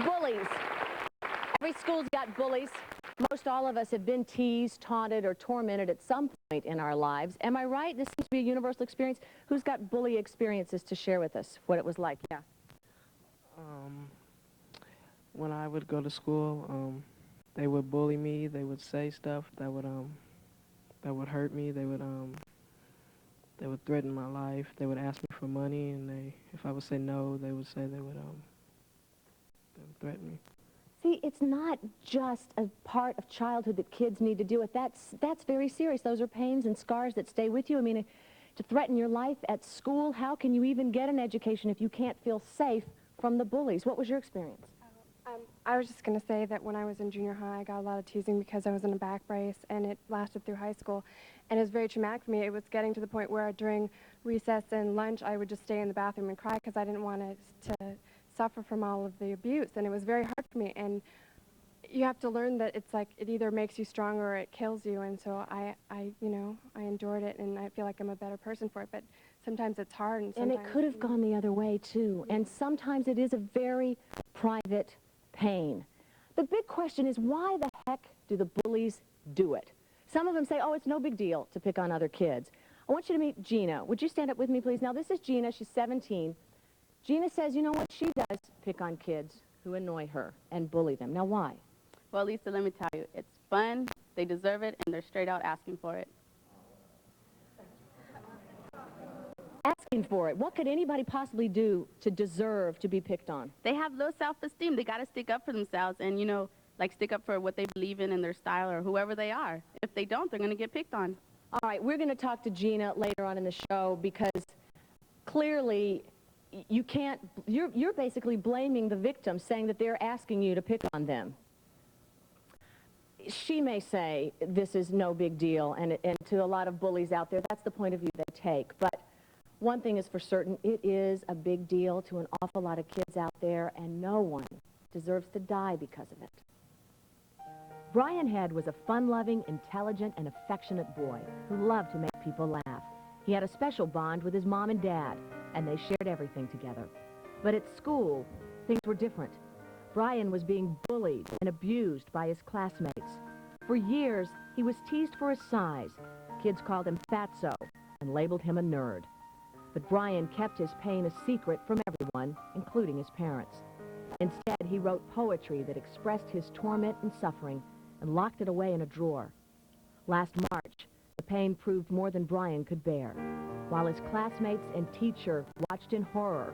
Bullies. Every school's got bullies. Most all of us have been teased, taunted, or tormented at some point in our lives. Am I right? This seems to be a universal experience. Who's got bully experiences to share with us, what it was like? Yeah. When I would go to school, they would bully me. They would say stuff that would hurt me. They would threaten my life. They would ask me for money, and if I would say no, they would say they would threaten me. See, it's not just a part of childhood that kids need to deal with. That's very serious. Those are pains and scars that stay with you. I mean, to threaten your life at school, how can you even get an education if you can't feel safe from the bullies? What was your experience? I was just going to say that when I was in junior high, I got a lot of teasing because I was in a back brace, and it lasted through high school. And it was very traumatic for me. It was getting to the point where during recess and lunch, I would just stay in the bathroom and cry because I didn't want to suffer from all of the abuse. And it was very hard for me. And you have to learn that it's like it either makes you stronger or it kills you. And so I endured it, and I feel like I'm a better person for it. But sometimes it's hard. And it could have gone the other way, too. And sometimes it is a very private pain. The big question is, why the heck do the bullies do it? Some of them say, oh, it's no big deal to pick on other kids. I want you to meet Gina. Would you stand up with me, please? Now, this is Gina. She's 17. Gina says, you know what? She does pick on kids who annoy her and bully them. Now, why? Well, Lisa, let me tell you, it's fun, they deserve it, and they're straight out asking for it. Asking for it. What could anybody possibly do to deserve to be picked on? They have low self-esteem. They got to stick up for themselves and, you know, like stick up for what they believe in and their style or whoever they are. If they don't, they're going to get picked on. All right, we're going to talk to Gina later on in the show because clearly you can't, you're basically blaming the victim, saying that they're asking you to pick on them. She may say this is no big deal, and to a lot of bullies out there, that's the point of view they take. But one thing is for certain, it is a big deal to an awful lot of kids out there, and no one deserves to die because of it. Brian Head was a fun-loving, intelligent, and affectionate boy who loved to make people laugh. He had a special bond with his mom and dad, and they shared everything together. But at school, things were different. Brian was being bullied and abused by his classmates. For years, he was teased for his size. Kids called him Fatso and labeled him a nerd. But Brian kept his pain a secret from everyone, including his parents. Instead, he wrote poetry that expressed his torment and suffering and locked it away in a drawer. Last March, the pain proved more than Brian could bear. While his classmates and teacher watched in horror,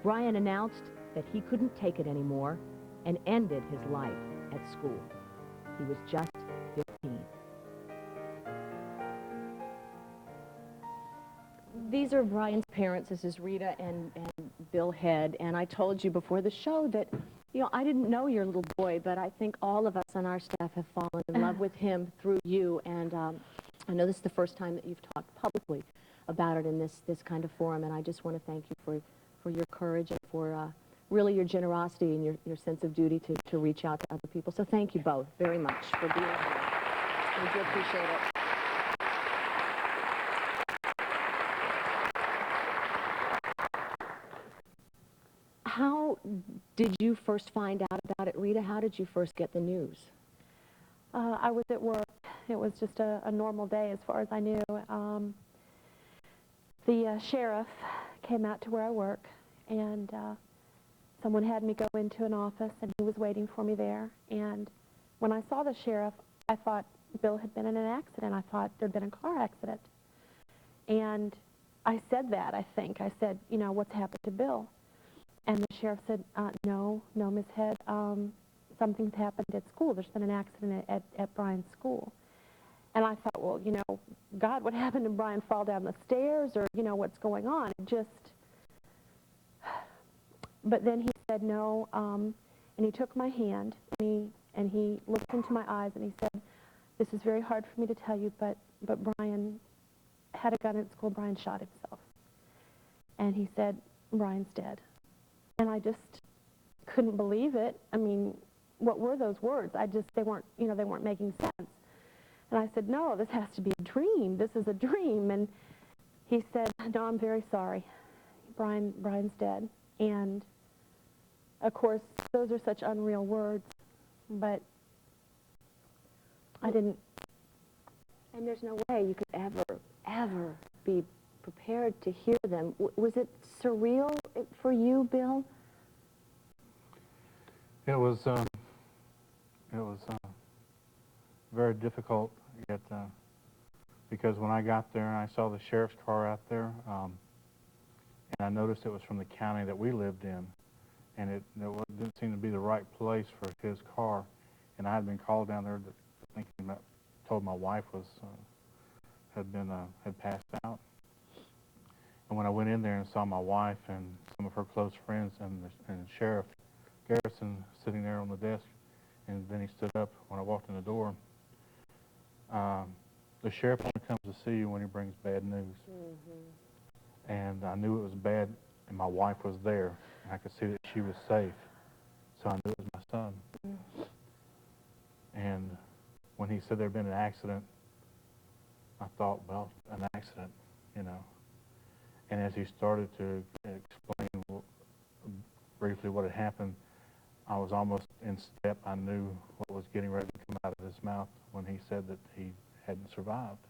Brian announced that he couldn't take it anymore and ended his life at school. He was just 15. These are Brian's parents. This is Rita and Bill Head. And I told you before the show that, you know, I didn't know your little boy, but I think all of us on our staff have fallen in love with him through you. And I know this is the first time that you've talked publicly about it in this kind of forum. And I just want to thank you for your courage and for really your generosity and your sense of duty to reach out to other people. So thank you both very much for being here. We do appreciate it. How did you first find out about it, Rita? How did you first get the news? I was at work. It was just a normal day as far as I knew. The sheriff came out to where I work, and someone had me go into an office, and he was waiting for me there. And when I saw the sheriff, I thought Bill had been in an accident. I thought there'd been a car accident. And I said that, I think. I said, you know, what's happened to Bill? And the sheriff said, no, Miss Head, something's happened at school. There's been an accident at Brian's school. And I thought, well, you know, God, what happened to Brian? Fall down the stairs, or, you know, what's going on? But then he said no, and he took my hand, and he looked into my eyes, and he said, this is very hard for me to tell you, but Brian had a gun at school. Brian shot himself. And he said, Brian's dead. And I just couldn't believe it. I mean, what were those words? They weren't making sense. And I said, no, this has to be a dream. This is a dream. And he said, no, I'm very sorry. Brian's dead. And of course, those are such unreal words, but I didn't. And there's no way you could ever be prepared to hear them. Was it surreal for you, Bill? It was very difficult, yet, because when I got there and I saw the sheriff's car out there, and I noticed it was from the county that we lived in, and it didn't seem to be the right place for his car, and I had been called down there told my wife had passed out. And when I went in there and saw my wife and some of her close friends and Sheriff Garrison sitting there on the desk, and then he stood up when I walked in the door. The sheriff only comes to see you when he brings bad news. Mm-hmm. And I knew it was bad, and my wife was there, and I could see that she was safe. So I knew it was my son. Mm-hmm. And when he said there had been an accident, I thought, well, an accident, you know. And as he started to explain briefly what had happened, I was almost in step. I knew what was getting ready to come out of his mouth when he said that he hadn't survived.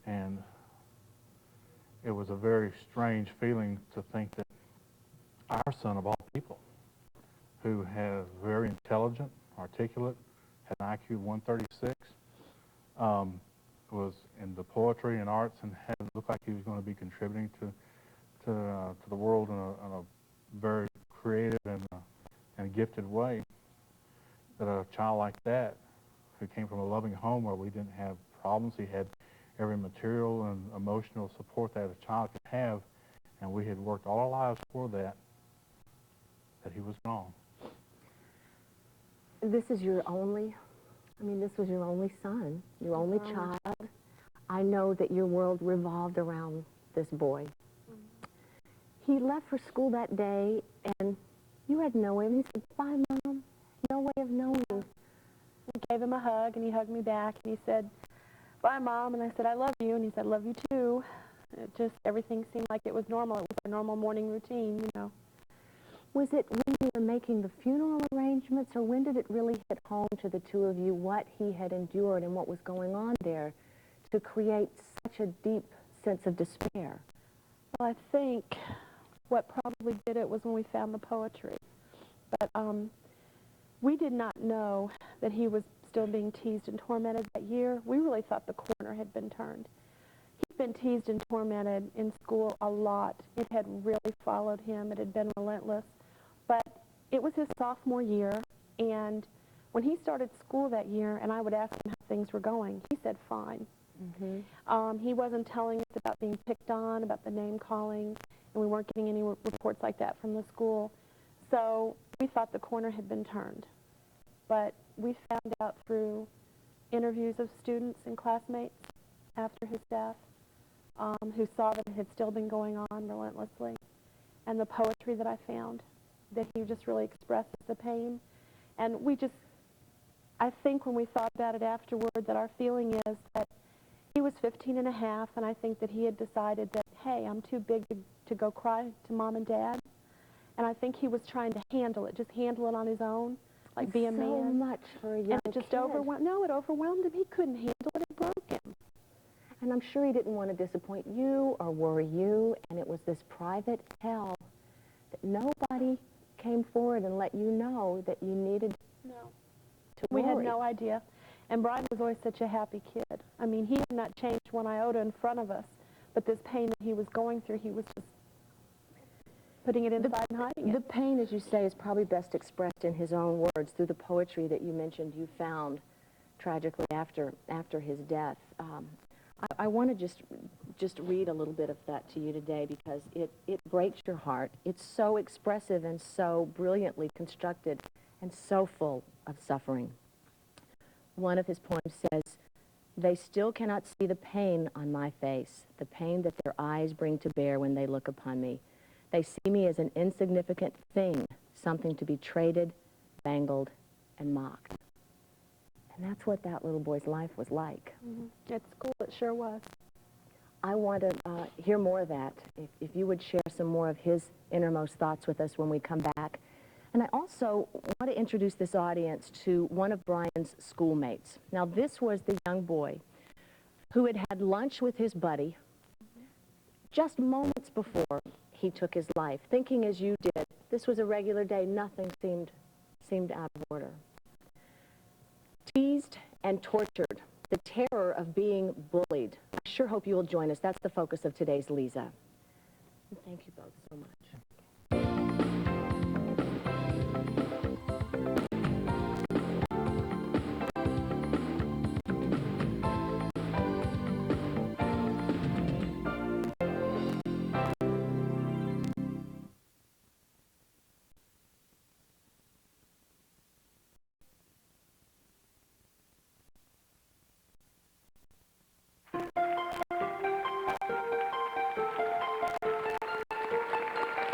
And it was a very strange feeling to think that our son, of all people, who has very intelligent, articulate, had an IQ 136, was in the poetry and arts and looked like he was going to be contributing to the world in a very creative and gifted way, that a child like that, who came from a loving home where we didn't have problems, he had every material and emotional support that a child could have, and we had worked all our lives for that he was gone. This was your only son, your only child. I know that your world revolved around this boy. He left for school that day, and you had no way. He said, "Bye, Mom." No way of knowing. I gave him a hug, and he hugged me back, and he said, "Bye, Mom." And I said, "I love you." And he said, "I love you too." Everything seemed like it was normal. It was our normal morning routine, you know. Was it when you were making the funeral arrangements, or when did it really hit home to the two of you what he had endured and what was going on there to create such a deep sense of despair? Well, I think what probably did it was when we found the poetry. But we did not know that he was still being teased and tormented that year. We really thought the corner had been turned. He'd been teased and tormented in school a lot. It had really followed him. It had been relentless. But it was his sophomore year, and when he started school that year, and I would ask him how things were going, he said fine. Mm-hmm. He wasn't telling us about being picked on, about the name calling, and we weren't getting any reports like that from the school. So we thought the corner had been turned. But we found out through interviews of students and classmates after his death who saw that it had still been going on relentlessly, and the poetry that I found, that he just really expresses the pain. And I think when we thought about it afterward, that our feeling is that he was 15 and a half, and I think that he had decided that, hey, I'm too big to go cry to Mom and Dad. And I think he was trying to just handle it on his own, like be a man. So much for a young And it just kid. it overwhelmed him. He couldn't handle it. It broke him. And I'm sure he didn't want to disappoint you or worry you, and it was this private hell that nobody came forward and let you know that you needed to We worry. had no idea. And Brian was always such a happy kid. I mean, he had not changed one iota in front of us, but this pain that he was going through, he was just putting it inside and hiding it. The pain, as you say, is probably best expressed in his own words through the poetry that you mentioned you found tragically after his death. I want to just read a little bit of that to you today, because it breaks your heart. It's so expressive and so brilliantly constructed and so full of suffering. One of his poems says, "They still cannot see the pain on my face, the pain that their eyes bring to bear when they look upon me. They see me as an insignificant thing, something to be traded, bangled, and mocked." And that's what that little boy's life was like. Mm-hmm. At school, it sure was. I want to hear more of that. If you would share some more of his innermost thoughts with us when we come back. And I also want to introduce this audience to one of Brian's schoolmates. Now, this was the young boy who had had lunch with his buddy just moments before he took his life, thinking as you did. This was a regular day. Nothing seemed out of order. Teased and tortured, the terror of being bullied. I sure hope you will join us. That's the focus of today's Leeza. Thank you both so much.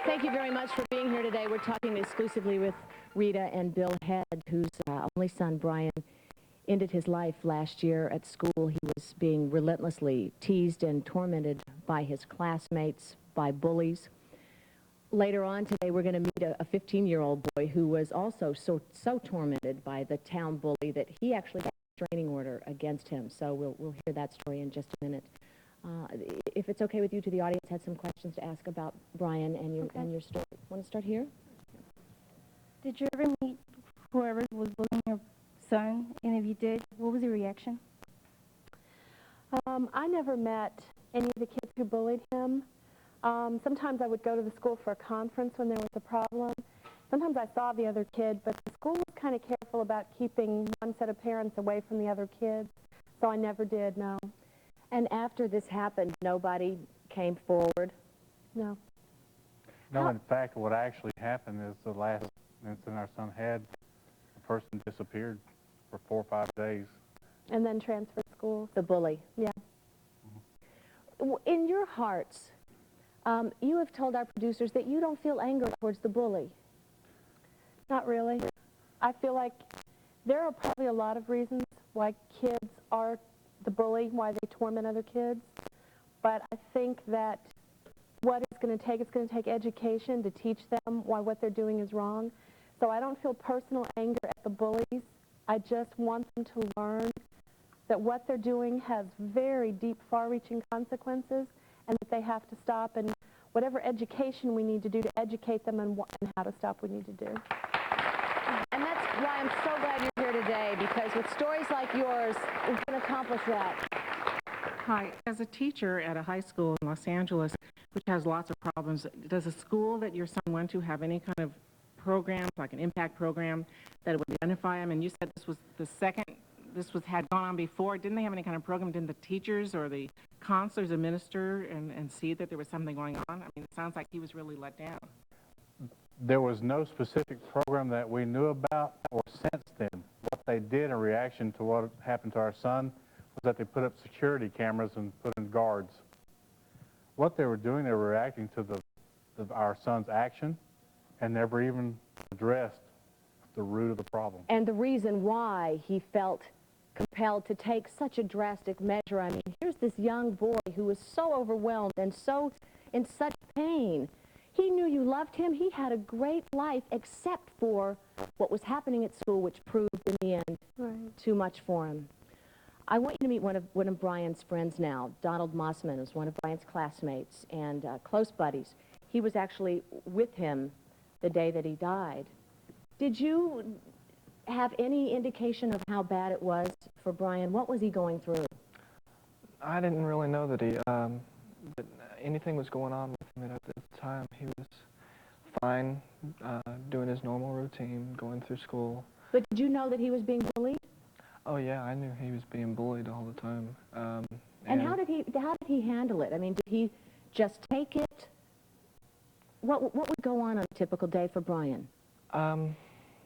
Thank you very much for being here today. We're talking exclusively with Rita and Bill Head, whose only son, Brian, ended his life last year at school. He was being relentlessly teased and tormented by his classmates, by bullies. Later on today, we're going to meet a 15-year-old boy who was also so tormented by the town bully that he actually got a restraining order against him. So we'll hear that story in just a minute. If it's okay with you, to the audience, had some questions to ask about Brian and your story. Want to start here? Did you ever meet whoever was bullying your son? And if you did, what was your reaction? I never met any of the kids who bullied him. Sometimes I would go to the school for a conference when there was a problem. Sometimes I saw the other kid, but the school was kind of careful about keeping one set of parents away from the other kids, so I never did, no. And after this happened, nobody came forward? No. No, in fact, what actually happened is the last incident our son had, a person disappeared for 4 or 5 days. And then transferred schools. The bully? Yeah. In your hearts, you have told our producers that you don't feel anger towards the bully. Not really. I feel like there are probably a lot of reasons why kids are the bully, why they torment other kids. But I think that what it's going to take education to teach them why what they're doing is wrong. So I don't feel personal anger at the bullies. I just want them to learn that what they're doing has very deep, far-reaching consequences, and that they have to stop, and whatever education we need to do to educate them and how to stop, we need to do. And that's why I'm so glad you're here today, because with stories like yours, we can accomplish that. Hi. As a teacher at a high school in Los Angeles, which has lots of problems, does a school that your son went to have any kind of program, like an impact program, that would identify him? And you said this was the second, had gone on before. Didn't they have any kind of program? Didn't the teachers or the counselors administer and see that there was something going on? I mean, it sounds like he was really let down. There was no specific program that we knew about or since then. What they did in reaction to what happened to our son was that they put up security cameras and put in guards. What they were doing, they were reacting to our son's action and never even addressed the root of the problem. And the reason why he felt compelled to take such a drastic measure. I mean, here's this young boy who was so overwhelmed and so in such pain. He knew you loved him. He had a great life, except for what was happening at school, which proved in the end too much for him. I want you to meet one of Brian's friends now. Donald Mossman was one of Brian's classmates and close buddies. He was actually with him the day that he died. Did you have any indication of how bad it was for Brian? What was he going through? I didn't really know that that anything was going on with him at the time. He was fine, doing his normal routine, going through school. But did you know that he was being bullied? Oh yeah, I knew he was being bullied all the time. And how did he handle it? I mean, did he just take it? What would go on a typical day for Brian?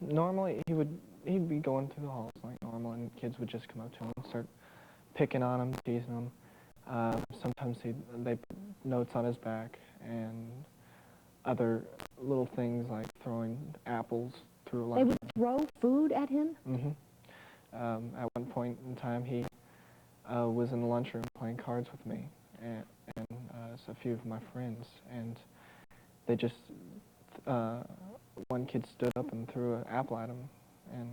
Normally he'd be going through the halls like normal, and kids would just come up to him and start picking on him, teasing him. Sometimes they put notes on his back and other little things like throwing apples through a lunch. They would throw food at him? Mm-hmm. At one point in time, he was in the lunchroom playing cards with me, and a few of my friends, and they just, one kid stood up and threw an apple at him and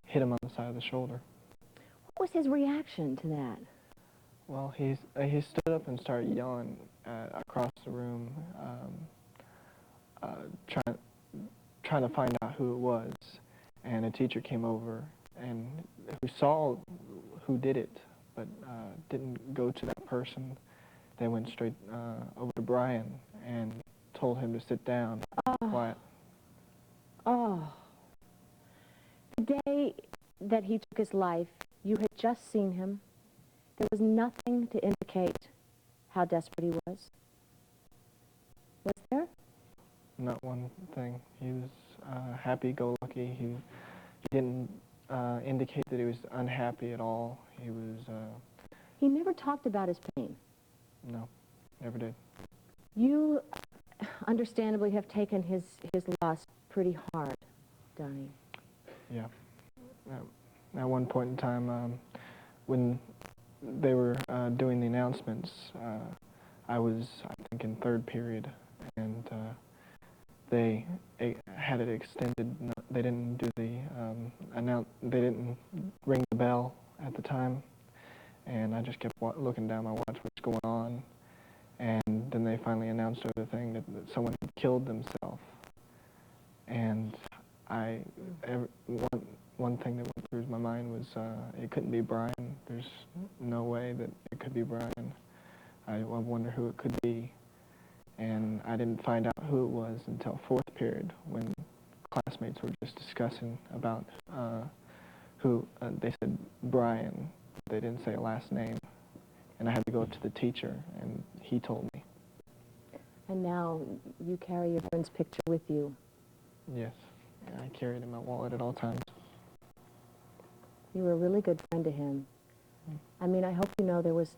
hit him on the side of the shoulder. What was his reaction to that? Well, he stood up and started yelling across the room, trying to find out who it was, and a teacher came over and who saw who did it, but didn't go to that person. They went straight over to Brian and told him to sit down, quiet. Oh. The day that he took his life, you had just seen him. There was nothing to indicate how desperate he was. Was there? Not one thing. He was happy-go-lucky. He didn't indicate that he was unhappy at all. He was... He never talked about his pain. No, never did. You understandably have taken his loss pretty hard, Donnie. Yeah. At one point in time, when they were doing the announcements, I was, I think, in third period, and they had it extended. They didn't do the they didn't ring the bell at the time, and I just kept looking down my watch, what's going on, and then they finally announced over the thing that someone had killed themselves, and one thing that went through my mind was it couldn't be Brian. There's no way that it could be Brian. I wonder who it could be. And I didn't find out who it was until fourth period, when classmates were just discussing about who, they said Brian. They didn't say a last name. And I had to go up to the teacher, and he told me. And now you carry your friend's picture with you. Yes. I carry it in my wallet at all times. You were a really good friend to him. I mean, I hope you know there was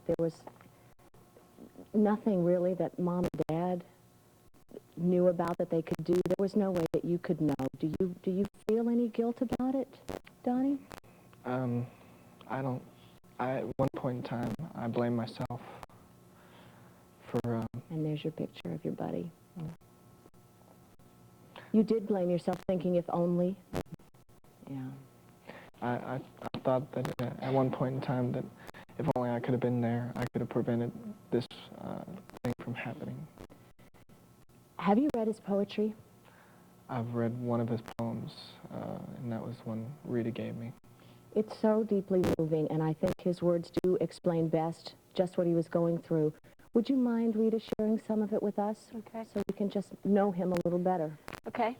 nothing really that Mom and Dad knew about that they could do. There was no way that you could know. Do you feel any guilt about it, Donnie? I don't. At one point in time, I blame myself for. And there's your picture of your buddy. You did blame yourself, thinking if only. Yeah. I thought that at one point in time that if only I could have been there, I could have prevented this thing from happening. Have you read his poetry? I've read one of his poems, and that was one Rita gave me. It's so deeply moving, and I think his words do explain best just what he was going through. Would you mind, Rita, sharing some of it with us? Okay. So we can just know him a little better. Okay.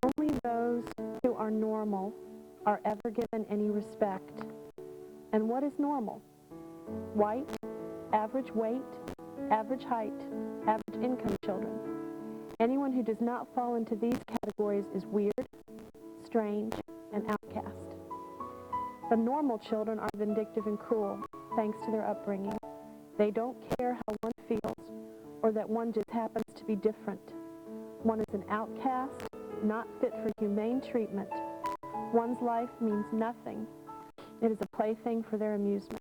Only those who are normal are ever given any respect. And what is normal? White, average weight, average height, average income children. Anyone who does not fall into these categories is weird, strange, and outcast. The normal children are vindictive and cruel, thanks to their upbringing. They don't care how one feels, or that one just happens to be different. One is an outcast, not fit for humane treatment. One's life means nothing. It is a plaything for their amusement.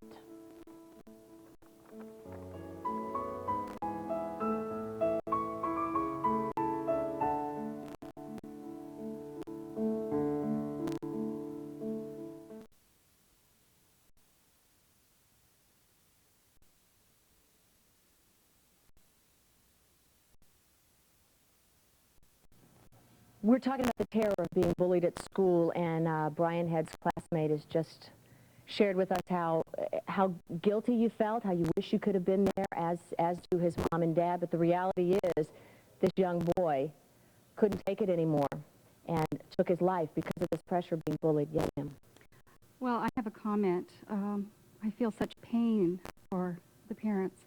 We're talking about the terror of being bullied at school, and Brian Head's classmate has just shared with us how guilty you felt, how you wish you could have been there, as do his mom and dad. But the reality is, this young boy couldn't take it anymore and took his life because of this pressure of being bullied. Yes, ma'am. Well, I have a comment. I feel such pain for the parents.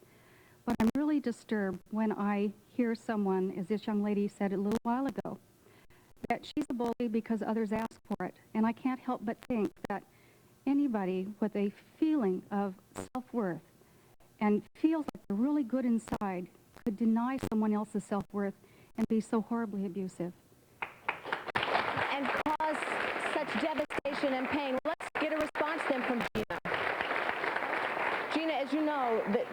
But I'm really disturbed when I hear someone, as this young lady said a little while ago, that she's a bully because others ask for it. And I can't help but think that anybody with a feeling of self-worth and feels like they're really good inside could deny someone else's self-worth and be so horribly abusive. And cause such devastation and pain. Let's get a response then from Gina. Gina, as you know, the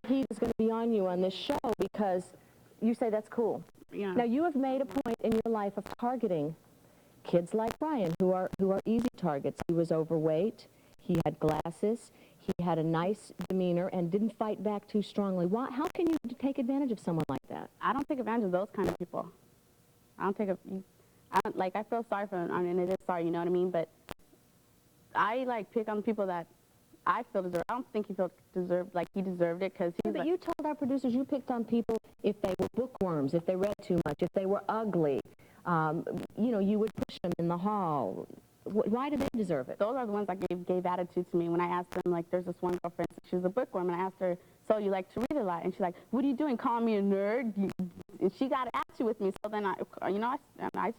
heat is going to be on you on this show because you say that's cool. Yeah. Now, you have made a point in your life of targeting kids like Brian, who are easy targets. He was overweight, he had glasses, he had a nice demeanor, and didn't fight back too strongly. Why? How can you take advantage of someone like that? I don't take advantage of those kind of people. I feel sorry for them. I mean, it is sorry, you know what I mean? But I, like, pick on people that I feel deserve. I don't think he deserved it because But you told our producers you picked on people if they were bookworms, if they read too much, if they were ugly. You know, you would push them in the hall. Why do they deserve it? Those are the ones that gave attitude to me when I asked them, like, there's this one girlfriend, she was a bookworm, and I asked her, so you like to read a lot? And she's like, what are you doing, calling me a nerd? And she got attitude with me, so then I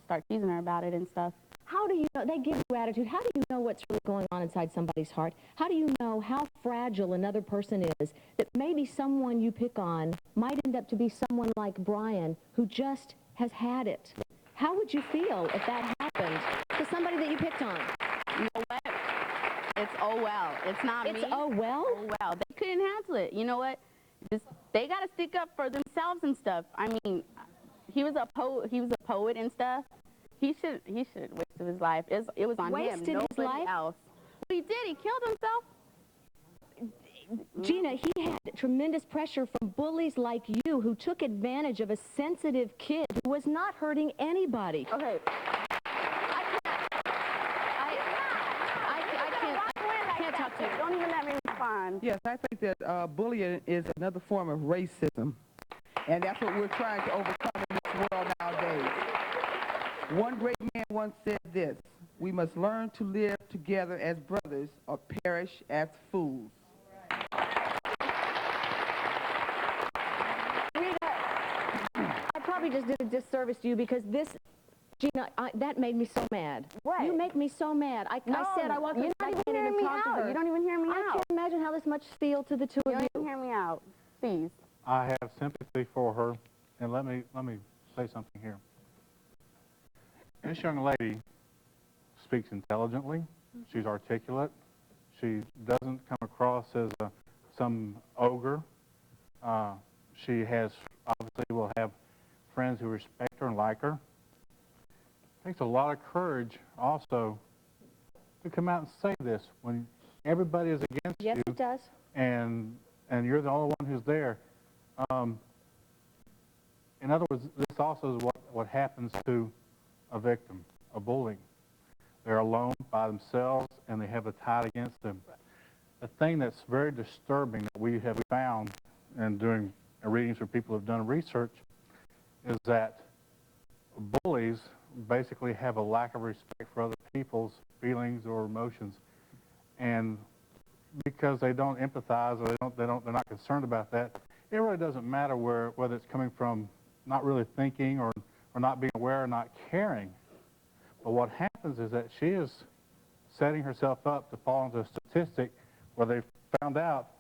start teasing her about it and stuff. How do you know? They give you attitude. How do you know what's really going on inside somebody's heart? How do you know how fragile another person is, that maybe someone you pick on might end up to be someone like Brian, who just has had it? How would you feel if that happened to somebody that you picked on? You know what? It's oh well. It's not me. It's oh well? Oh well. They couldn't handle it. You know what? They got to stick up for themselves and stuff. I mean, he was a poet and stuff. He should wasted his life. It was on Wasted him. his life? Nobody else. What he did, he killed himself. Gina, he had tremendous pressure from bullies like you who took advantage of a sensitive kid who was not hurting anybody. Okay. I can't talk to you. Don't even let me respond. Yes, I think that bullying is another form of racism, and that's what we're trying to overcome in this world nowadays. One great man once said this: we must learn to live together as brothers or perish as fools. I probably just did a disservice to you because this, Gina, that made me so mad. What? You make me so mad. I said I wasn't You're not even hearing me out. You don't even hear me I out. can't imagine how this much steel to the two You of don't you. even hear me out. Please. I have sympathy for her, and let me say something here. This young lady speaks intelligently. She's articulate. She doesn't come across as some ogre. She obviously will have friends who respect her and like her. It takes a lot of courage also to come out and say this when everybody is against Yes, you. it does. And you're the only one who's there. In other words, this also is what happens to a victim, a bullying. They're alone by themselves, and they have a tide against them. The thing that's very disturbing that we have found in doing readings for people who have done research is that bullies basically have a lack of respect for other people's feelings or emotions, and because they don't empathize or they're not concerned about that, it really doesn't matter whether it's coming from not really thinking or not being aware or not caring. But what happens is that she is setting herself up to fall into a statistic where they found out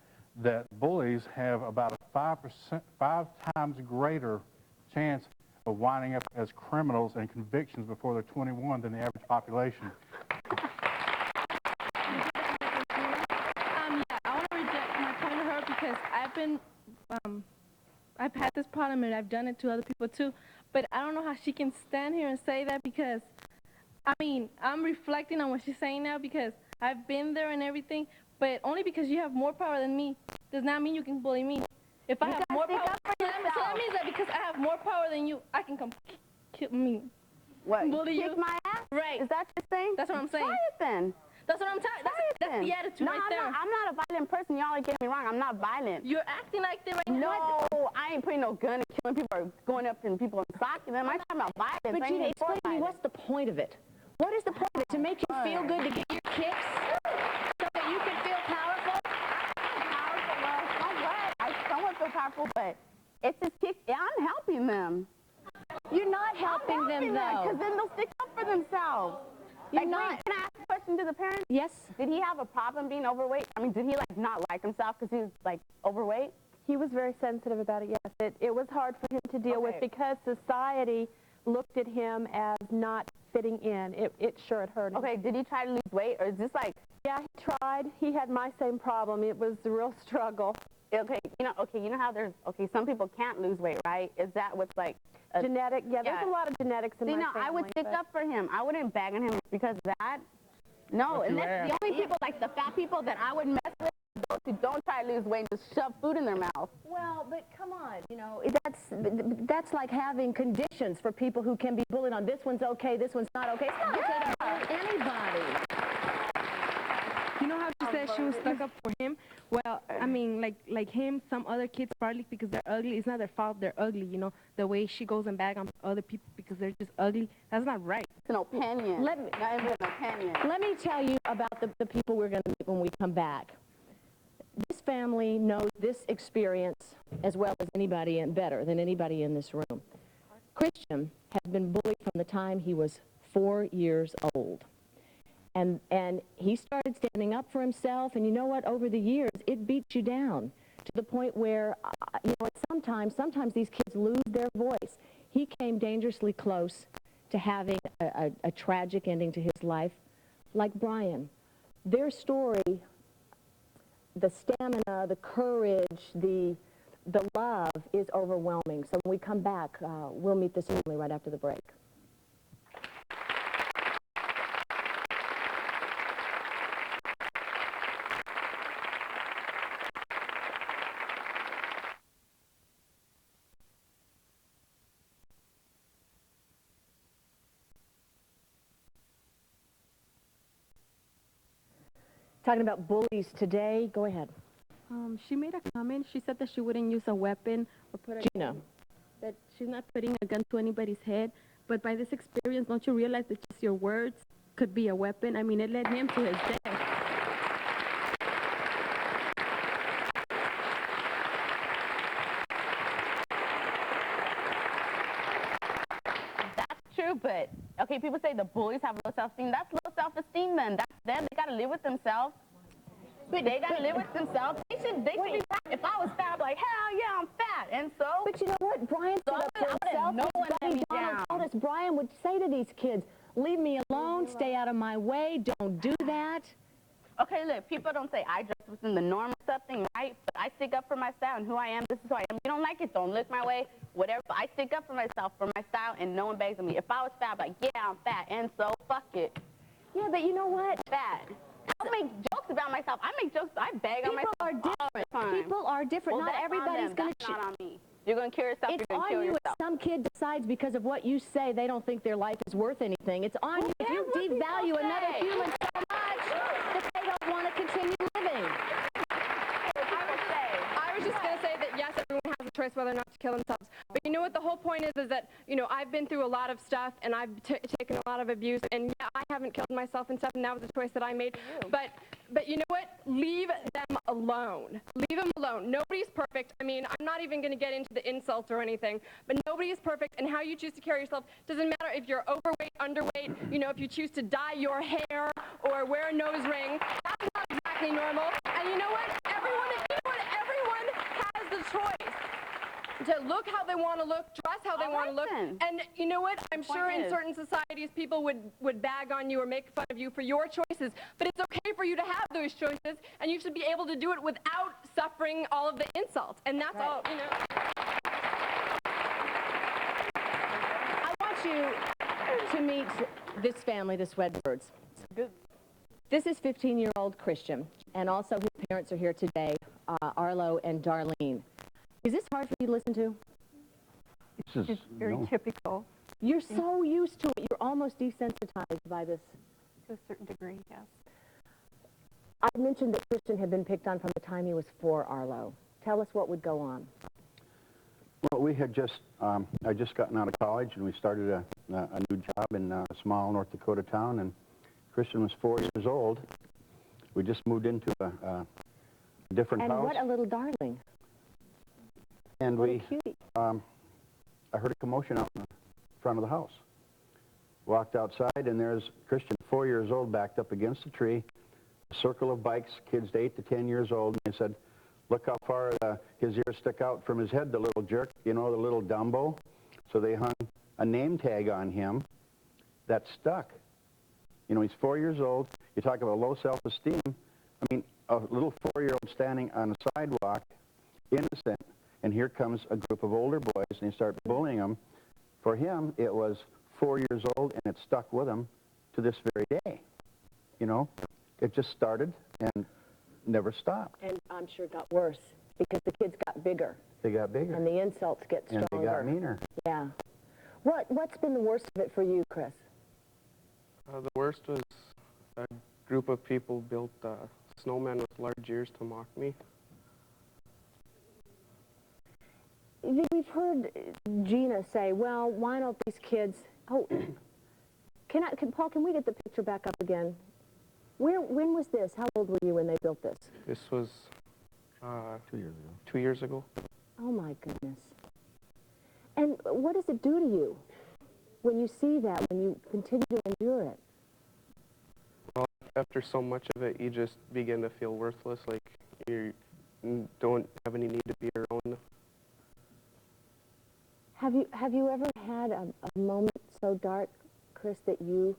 that bullies have about a 5 times greater chance of winding up as criminals and convictions before they're 21 than the average population. Yeah, I want to reject my point of her because I've had this problem and I've done it to other people too, but I don't know how she can stand here and say that because, I mean, I'm reflecting on what she's saying now because I've been there and everything, but only because you have more power than me does not mean you can bully me. If I have more power, so that means that because I have more power than you, I can come kill me. What? Bully Kick you? my ass? Right. Is that your thing? That's what I'm saying. Try it then. That's what I'm telling you. That's the attitude No, right there. I'm not a violent person. Y'all are getting me wrong. I'm not violent. You're acting like that right now. No, I ain't putting no gun and killing people or going up and people and socking them. I'm talking about violence. But Gina, explain to me, what's the point of it? What is the point of it? To make you feel good, to get your kicks? So that you can feel powerful? Powerful, well, somewhat. I somewhat feel powerful, but it's just I'm helping them. You're not helping them, though. Because then they'll stick up for themselves. You're Like, not. wait, can I ask a question to the parents? Yes. Did he have a problem being overweight? I mean, did he not like himself because he was overweight? He was very sensitive about it, yes. It was hard for him to deal with because society looked at him as not fitting in. It sure had hurt him. Okay, did he try to lose weight, or is this like... Yeah, he tried. He had my same problem. It was a real struggle. Okay, you know how there's... Okay, some people can't lose weight, right? Is that what's like... Genetic, yeah, there's a lot of genetics in my family. I would stick up for him. I wouldn't bag on him because of that. No, and that's the only people, like the fat people that I would mess with, those who don't try to lose weight and just shove food in their mouth. Well, but come on, you know, that's like having conditions for people who can be bullied on. This one's okay, this one's not okay. It's not okay to bully anybody. You know how she said she was stuck up for him? Well, I mean, like him, some other kids probably because they're ugly. It's not their fault they're ugly, you know. The way she goes and bag on other people because they're just ugly, that's not right. It's an opinion. Not even an opinion. Let me tell you about the people we're going to meet when we come back. This family knows this experience as well as anybody, and better than anybody in this room. Christian has been bullied from the time he was 4 years old. And he started standing up for himself, and you know what? Over the years, it beats you down to the point where, you know, sometimes these kids lose their voice. He came dangerously close to having a tragic ending to his life, like Brian. Their story, the stamina, the courage, the love is overwhelming. So when we come back, we'll meet this family right after the break. Talking about bullies today. Go ahead. She made a comment. She said that she wouldn't use a weapon or put a Gina. that she's not putting a gun to anybody's head. But by this experience, don't you realize that just your words could be a weapon? I mean, it led him to his death. That's true, but, okay, people say the bullies have low self-esteem. That's low self-esteem then. That's them. They got to live with themselves. But they got to live with themselves. They should be fat. If I was fat, I'd be like, hell yeah, I'm fat. And so... But you know what? Brian stood up for himself. No one let me down. Notice Brian would say to these kids, leave me alone, stay out of my way, don't do that. Okay, look, people don't say I dress within the norm or something, right? But I stick up for my style and who I am. This is who I am. You don't like it, don't look my way, whatever. But I stick up for myself, for my style, and no one begs on me. If I was fat, I'd be like, yeah, I'm fat, and so fuck it. Yeah, but you know what? Fat. I don't make jokes about myself. I make jokes. I beg on myself all the time. People are different. Well, not everybody's going to... That's not on me. You're going to kill yourself. It's you're going to kill on you yourself. if some kid decides because of what you say they don't think their life is worth anything. It's on you if you devalue another human so much that they don't want to continue living. I was just going to say that, yes, everyone has a choice whether or not to kill themselves. But you know what the whole point is that, you know, I've been through a lot of stuff, and I've taken a lot of abuse, and yeah, I haven't killed myself and stuff, and that was a choice that I made. But you know what? Leave them alone. Leave them alone. Nobody's perfect. I mean, I'm not even going to get into the insults or anything, but nobody is perfect, and how you choose to carry yourself doesn't matter if you're overweight, underweight, you know, if you choose to dye your hair or wear a nose ring. That's not exactly normal. And you know what? Everyone has the choice to look how they want to look, dress how they want to look. And you know what? I'm sure in certain societies people would bag on you or make fun of you for your choices, but it's okay for you to have those choices, and you should be able to do it without suffering all of the insults. And that's all, you know. I want you to meet this family, the Swedbergs. This is 15-year-old Christian, and also his parents are here today, Arlo and Darlene. Is this hard for you to listen to? It's very typical. You're so used to it. You're almost desensitized by this. To a certain degree, yes. I mentioned that Christian had been picked on from the time he was 4, Arlo. Tell us what would go on. Well, we had just, I just gotten out of college, and we started a new job in a small North Dakota town, and Christian was 4 years old. We just moved into a different house. And what a little darling. And I heard a commotion out in the front of the house. Walked outside, and there's Christian, 4 years old, backed up against a tree, a circle of bikes, kids 8 to 10 years old. And they said, look how far his ears stick out from his head, the little jerk, you know, the little Dumbo. So they hung a name tag on him, that stuck. You know, he's 4 years old. You talk about low self-esteem. I mean, a little 4-year-old standing on a sidewalk, innocent, and here comes a group of older boys, and they start bullying him. For him, it was 4 years old, and it stuck with him to this very day. You know, it just started and never stopped. And I'm sure it got worse because the kids got bigger. They got bigger. And the insults get stronger. And they got meaner. Yeah. What's been the worst of it for you, Chris? The worst was a group of people built snowmen with large ears to mock me. We've heard Gina say, well, why don't these kids... Oh, Paul, can we get the picture back up again? When was this? How old were you when they built this? This was 2 years ago. 2 years ago. Oh, my goodness. And what does it do to you when you see that, when you continue to endure it? Well, after so much of it, you just begin to feel worthless, like you don't have any need to be your own. Have you ever had a moment so dark, Chris, that you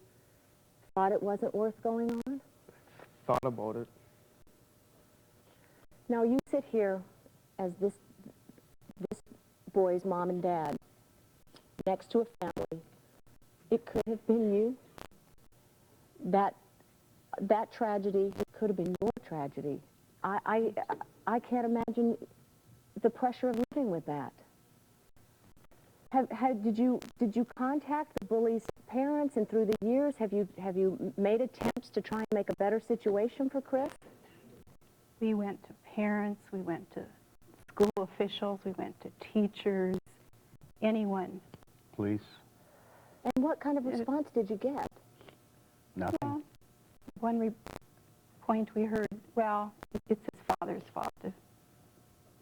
thought it wasn't worth going on? Thought about it. Now you sit here as this boy's mom and dad next to a family. It could have been you. That tragedy, it could have been your tragedy. I can't imagine the pressure of living with that. Did you contact the bully's parents, and through the years have you made attempts to try and make a better situation for Chris? We went to parents, we went to school officials, we went to teachers, anyone. Police? And what kind of response did you get? Nothing. Well, one point we heard, well, it's his father's fault. If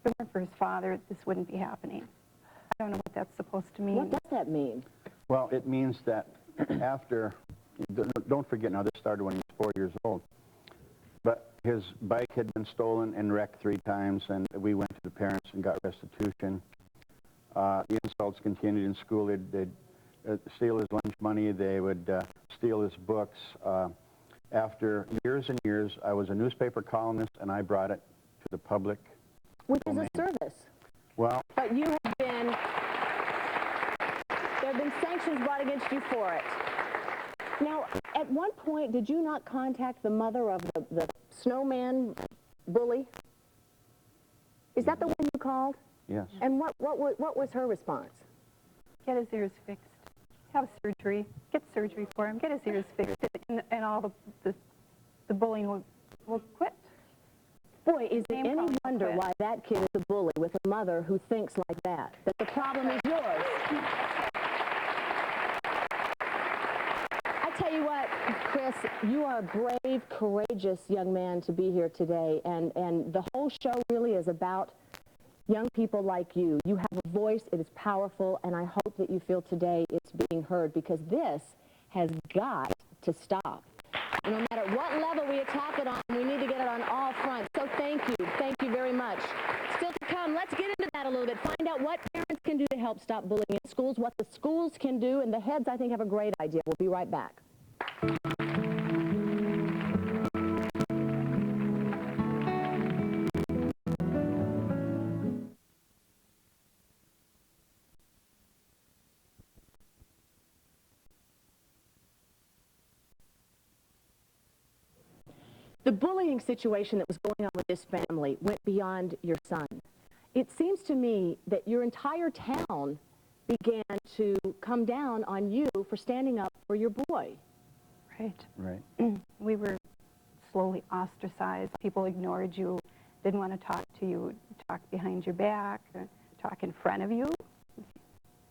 it weren't for his father, this wouldn't be happening. I don't know what that's supposed to mean. What does that mean? Well, it means that after, don't forget now, this started when he was 4 years old, but his bike had been stolen and wrecked 3 times, and we went to the parents and got restitution. The insults continued in school. They'd steal his lunch money. They would steal his books. After years and years, I was a newspaper columnist, and I brought it to the public Which domain. is a service. Well, but there have been sanctions brought against you for it. Now, at one point, did you not contact the mother of the snowman bully? Is that the one you called? Yes. And what was her response? Get his ears fixed. Have surgery. Get surgery for him. Get his ears fixed. And all the bullying will quit. Boy, is it any wonder why that kid is a bully with a mother who thinks like that the problem is yours. I tell you what, Chris, you are a brave, courageous young man to be here today, and the whole show really is about young people like you. You have a voice, it is powerful, and I hope that you feel today it's being heard, because this has got to stop. No matter what level we attack it on, we need to get it on all fronts. So thank you very much. Still to come, let's get into that a little bit. Find out what parents can do to help stop bullying in schools, what the schools can do, and the heads, I think, have a great idea. We'll be right back. The bullying situation that was going on with this family went beyond your son. It seems to me that your entire town began to come down on you for standing up for your boy. Right. Right. We were slowly ostracized. People ignored you, didn't want to talk to you, talk behind your back, talk in front of you.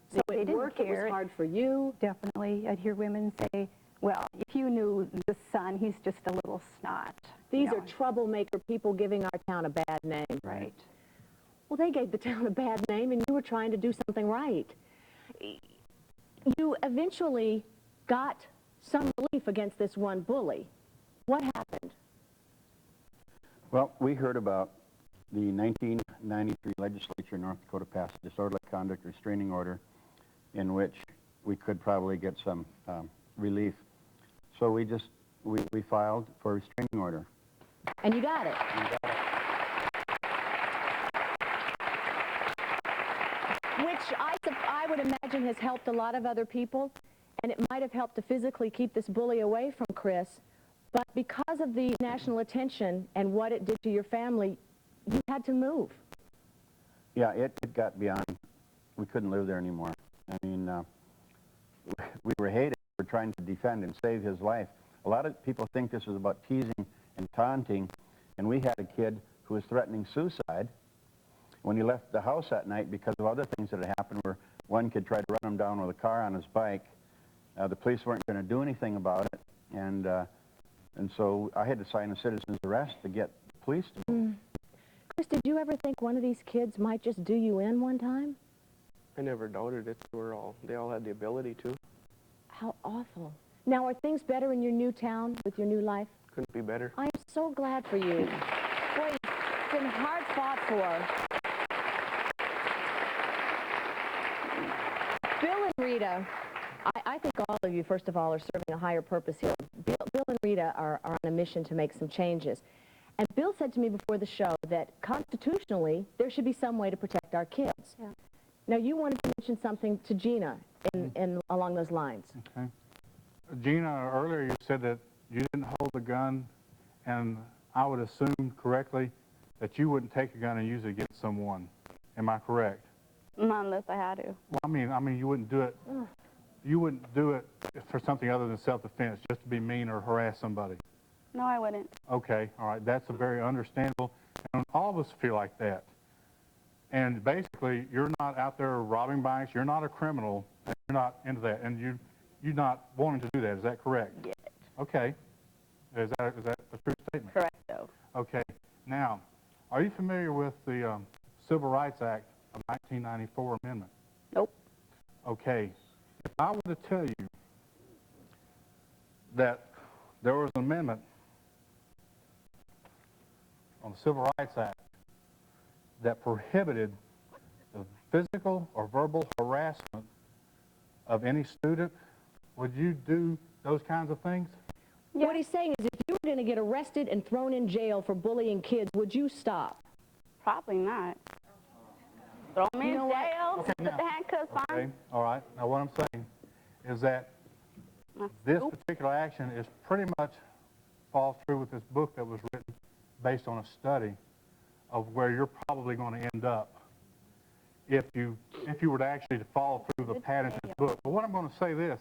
So at work it was hard for you? Definitely. I'd hear women say, well, if you knew the son, he's just a little snot. These are troublemaker people giving our town a bad name. Right. Well, they gave the town a bad name, and you were trying to do something right. You eventually got some relief against this one bully. What happened? Well, we heard about the 1993 legislature in North Dakota passed a disorderly conduct restraining order in which we could probably get some relief. So we filed for a restraining order. And you got it. Which I would imagine has helped a lot of other people, and it might have helped to physically keep this bully away from Chris, but because of the national attention and what it did to your family, you had to move. Yeah, it got beyond. We couldn't live there anymore. I mean, we were hated for trying to defend and save his life. A lot of people think this was about teasing and taunting, and we had a kid who was threatening suicide when he left the house that night because of other things that had happened, where one kid tried to run him down with a car on his bike. The police weren't going to do anything about it, and so I had to sign a citizen's arrest to get the police to move. Chris, did you ever think one of these kids might just do you in one time? I never doubted it. They all had the ability to. How awful. Now, are things better in your new town with your new life? Couldn't be better. I am so glad for you. Boy, it's been hard fought for. Bill and Rita, I think all of you, first of all, are serving a higher purpose here. Bill and Rita are on a mission to make some changes. And Bill said to me before the show that constitutionally, there should be some way to protect our kids. Yeah. Now, you wanted to mention something to Gina along those lines. Okay. Gina, earlier you said that you didn't hold a gun, and I would assume correctly that you wouldn't take a gun and use it against someone. Am I correct? Not unless I had to. Well, I mean, you wouldn't do it. You wouldn't do it for something other than self-defense, just to be mean or harass somebody. No, I wouldn't. Okay, all right, that's a very understandable, and all of us feel like that. And basically, you're not out there robbing banks, you're not a criminal, and you're not into that, and you're not wanting to do that, is that correct? Yes. Okay. Is that a true statement? Correct, though. Okay. Now, are you familiar with the Civil Rights Act of 1994 amendment? Nope. Okay. If I were to tell you that there was an amendment on the Civil Rights Act that prohibited the physical or verbal harassment of any student, would you do those kinds of things? Yeah. What he's saying is if you were going to get arrested and thrown in jail for bullying kids, would you stop? Probably not. Throw me in jail, Okay, put the handcuffs on. Okay, all right. Now what I'm saying is that this particular action is pretty much falls through with this book that was written based on a study of where you're probably going to end up if you were to actually follow through the patterns in this book. But what I'm going to say this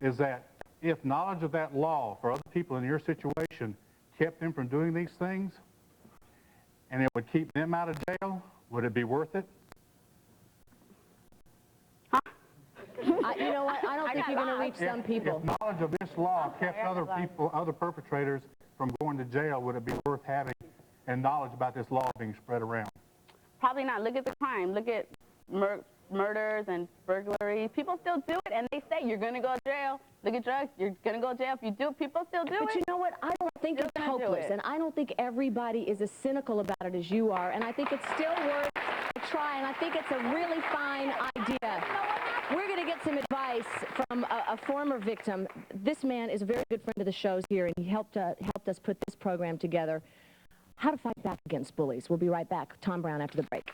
is that if knowledge of that law for other people in your situation kept them from doing these things, and it would keep them out of jail, would it be worth it? You know what? I don't think you're going to reach some people. If knowledge of this law kept other people, other perpetrators from going to jail, would it be worth having and knowledge about this law being spread around? Probably not. Look at the crime. Look at murders and burglaries. People still do it, and they say you're going to go to jail. Look at drugs. You're going to go to jail. If you do, people still do it. But you know what? I don't think it's hopeless, and I don't think everybody is as cynical about it as you are, and I think it's still worth a try, and I think it's a really fine idea. We're going to get some advice from a former victim. This man is a very good friend of the show's here, and he helped us put this program together. How to fight back against bullies. We'll be right back. Tom Brown after the break.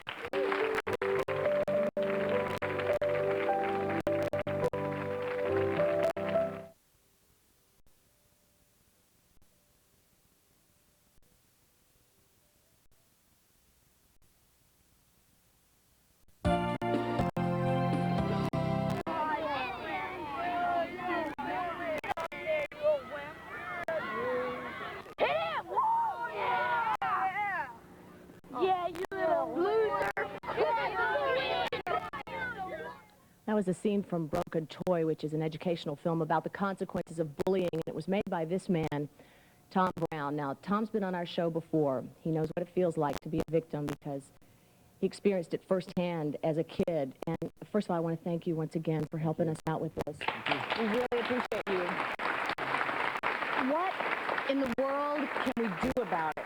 That was a scene from Broken Toy, which is an educational film about the consequences of bullying, and it was made by this man, Tom Brown. Now, Tom's been on our show before. He knows what it feels like to be a victim because he experienced it firsthand as a kid. And first of all, I want to thank you once again for helping us out with this. We really appreciate you. What in the world can we do about it?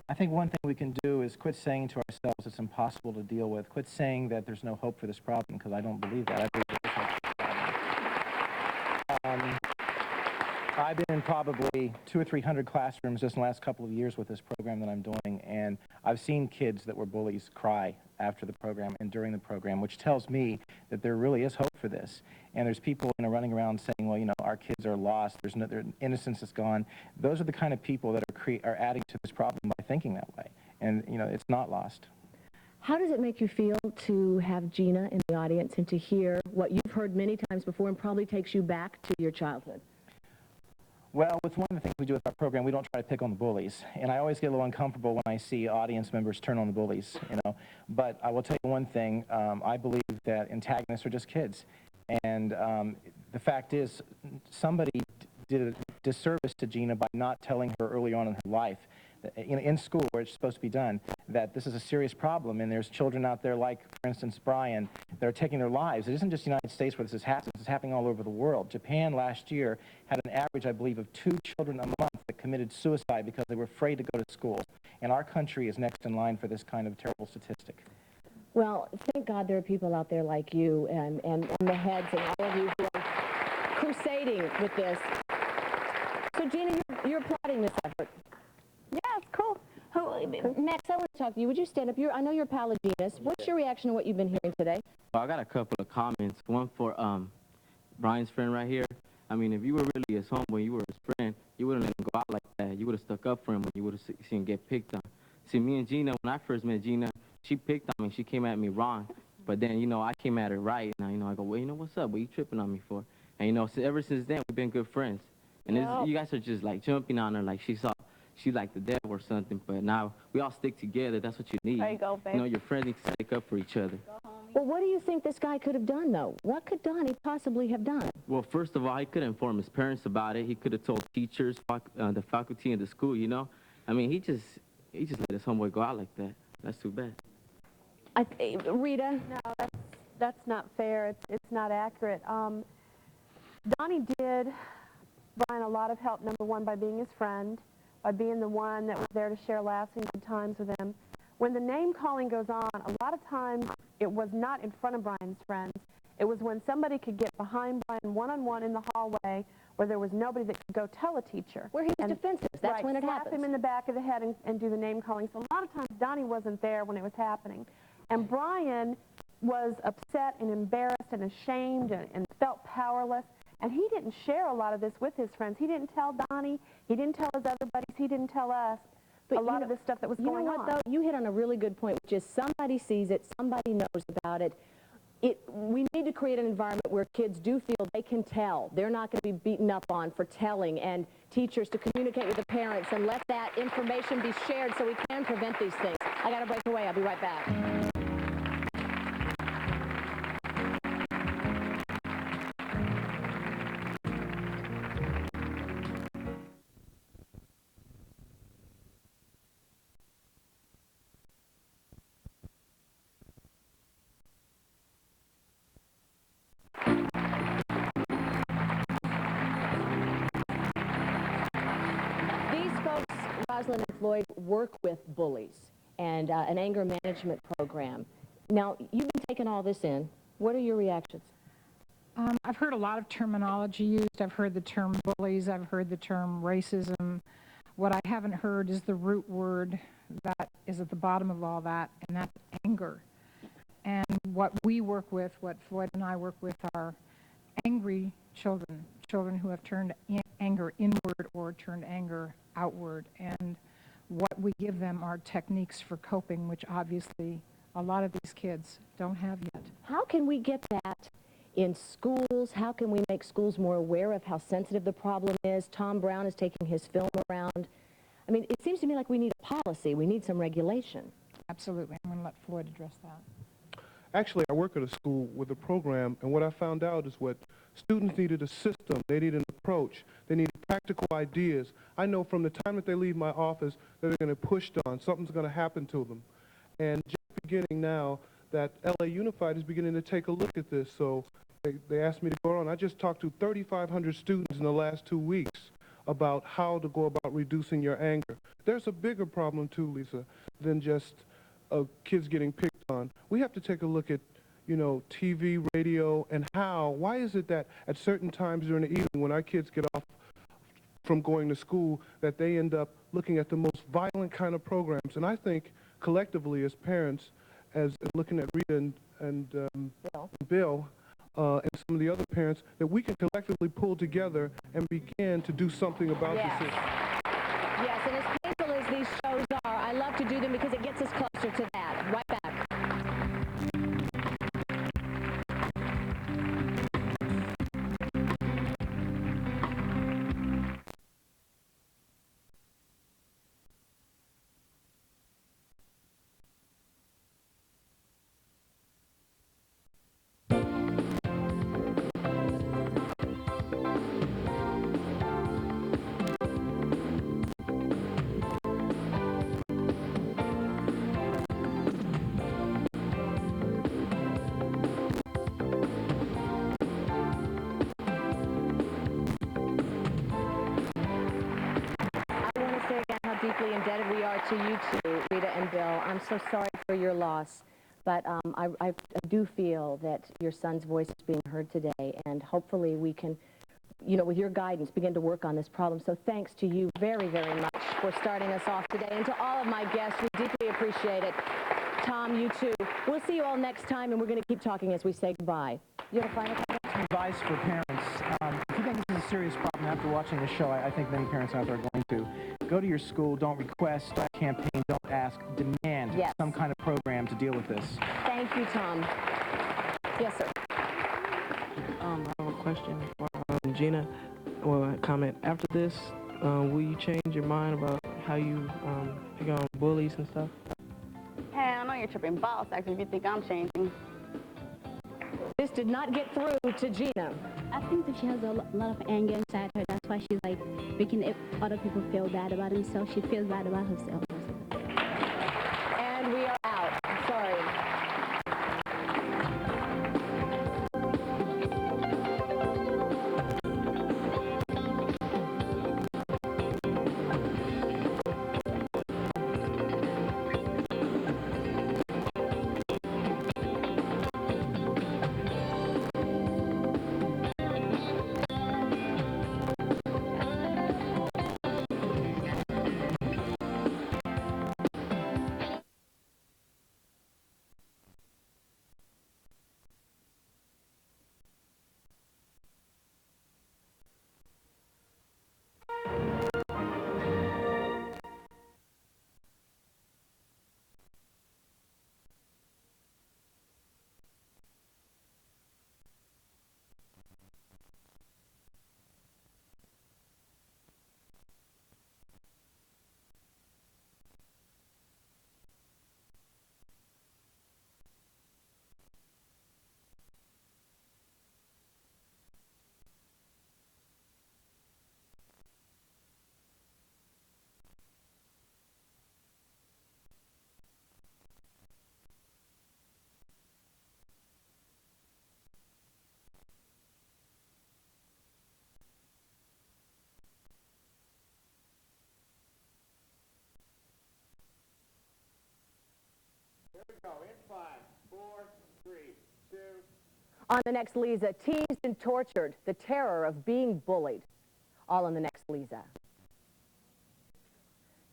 I think one thing we can do is quit saying to ourselves it's impossible to deal with. Quit saying that there's no hope for this problem, because I don't believe that. I believe there is hope for this problem. I've been in probably 200 or 300 classrooms just in the last couple of years with this program that I'm doing, and I've seen kids that were bullies cry after the program and during the program, which tells me that there really is hope for this. And there's people, running around saying, well, our kids are lost, their innocence is gone. Those are the kind of people that are adding to this problem by thinking that way. And, it's not lost. How does it make you feel to have Gina in the audience and to hear what you've heard many times before and probably takes you back to your childhood? Well, it's one of the things we do with our program. We don't try to pick on the bullies. And I always get a little uncomfortable when I see audience members turn on the bullies, But I will tell you one thing. I believe that antagonists are just kids. And the fact is, somebody did a disservice to Gina by not telling her early on in her life, in school where it's supposed to be done, that this is a serious problem, and there's children out there like, for instance, Brian, that are taking their lives. It isn't just the United States where this is happening. This is happening all over the world. Japan last year had an average, I believe, of 2 children a month that committed suicide because they were afraid to go to school. And our country is next in line for this kind of terrible statistic. Well, thank God there are people out there like you and the heads and all of you who are crusading with this. So, Gina, you're applauding this effort. Yeah, it's cool. Max, I want to talk to you. Would you stand up? I know you're a pal of Gina's. What's your reaction to what you've been hearing today? Well, I got a couple of comments. One for Brian's friend right here. I mean, if you were really his homeboy, you were his friend, you wouldn't let him go out like that. You would have stuck up for him when you would have seen him get picked on. See, me and Gina, when I first met Gina, she picked on me. She came at me wrong. But then, I came at her right. And, I go, well, what's up? What are you tripping on me for? And, ever since then, we've been good friends. And you guys are just, like, jumping on her like she's like the devil or something. But now we all stick together. That's what you need. There you go, babe. Your friends need to stick up for each other. Well, what do you think this guy could have done, though? What could Donnie possibly have done? Well, first of all, he could inform his parents about it. He could have told teachers, the faculty in the school, I mean, he just let his homeboy go out like that. That's too bad. Rita? No, that's not fair. It's not accurate. Donnie did Brian a lot of help, number one, by being his friend, by being the one that was there to share laughs and good times with him. When the name calling goes on, a lot of times it was not in front of Brian's friends. It was when somebody could get behind Brian one-on-one in the hallway where there was nobody that could go tell a teacher. Where he was defensive. That's right, when it slap happens. him in the back of the head and do the name calling. So a lot of times Donnie wasn't there when it was happening. And Brian was upset and embarrassed and ashamed and felt powerless. And he didn't share a lot of this with his friends. He didn't tell Donnie. He didn't tell his other buddies. He didn't tell us. But a lot of the stuff that was going on. You know what, though? You hit on a really good point, which is somebody sees it, somebody knows about it. We need to create an environment where kids do feel they can tell. They're not going to be beaten up on for telling, and teachers to communicate with the parents and let that information be shared so we can prevent these things. I got to break away. I'll be right back. Rosalind and Floyd work with bullies and an anger management program. Now, you've been taking all this in. What are your reactions? I've heard a lot of terminology used. I've heard the term bullies. I've heard the term racism. What I haven't heard is the root word that is at the bottom of all that, and that's anger. And what we work with, what Floyd and I work with, are angry children, children who have turned anger inward or turned anger outward. And what we give them are techniques for coping, which obviously a lot of these kids don't have yet. How can we get that in schools? How can we make schools more aware of how sensitive the problem is? Tom Brown is taking his film around. I mean, it seems to me like we need a policy. We need some regulation. Absolutely. I'm going to let Floyd address that. Actually, I work at a school with a program, and what I found out is what students needed a system, they need an approach, they need practical ideas. I know from the time that they leave my office that they're going to push on, something's going to happen to them. And just beginning now that LA Unified is beginning to take a look at this, so they asked me to go on. I just talked to 3,500 students in the last 2 weeks about how to go about reducing your anger. There's a bigger problem too, Leeza, than just kids getting picked on. We have to take a look at, you know, TV, radio, and why is it that at certain times during the evening when our kids get off from going to school that they end up looking at the most violent kind of programs. And I think collectively as parents, as looking at Rita and Bill, and some of the other parents, that we can collectively pull together and begin to do something about this issue. Yes, and as painful as these shows are, I love to do them because it gets us closer to that. Right back. Deeply indebted we are to you two, Rita and Bill. I'm so sorry for your loss, but I do feel that your son's voice is being heard today, and hopefully we can, you know, with your guidance, begin to work on this problem. So thanks to you very, very much for starting us off today, and to all of my guests, we deeply appreciate it. Tom, you too. We'll see you all next time, and we're going to keep talking as we say goodbye. You have a final comment? Advice for parents. If you think this is a serious problem after watching the show, I think many parents out there are going to. Go to your school, don't request a campaign, don't ask, demand some kind of program to deal with this. Thank you, Tom. Yes, sir. I have a question for Gina, or a comment. After this, will you change your mind about how you pick on bullies and stuff? Hey, I know you're tripping balls, actually, if you think I'm changing. This did not get through to Gina. I think that she has a lot of anger inside her. That's why she's like making other people feel bad about themselves. She feels bad about herself. And we are out. Sorry. Here we go, in 5, 4, 3, 2. On the next Leeza, teased and tortured, the terror of being bullied. All on the next Leeza.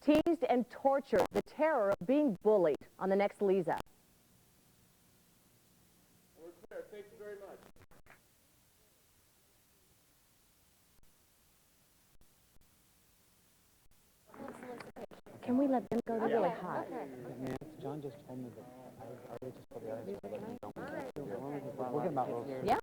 Teased and tortured, the terror of being bullied. On the next Leeza. We're clear. Thank you very much. Can we let them go? They're really hot. John just told me that I already just told the others to let them go. We're about Yeah.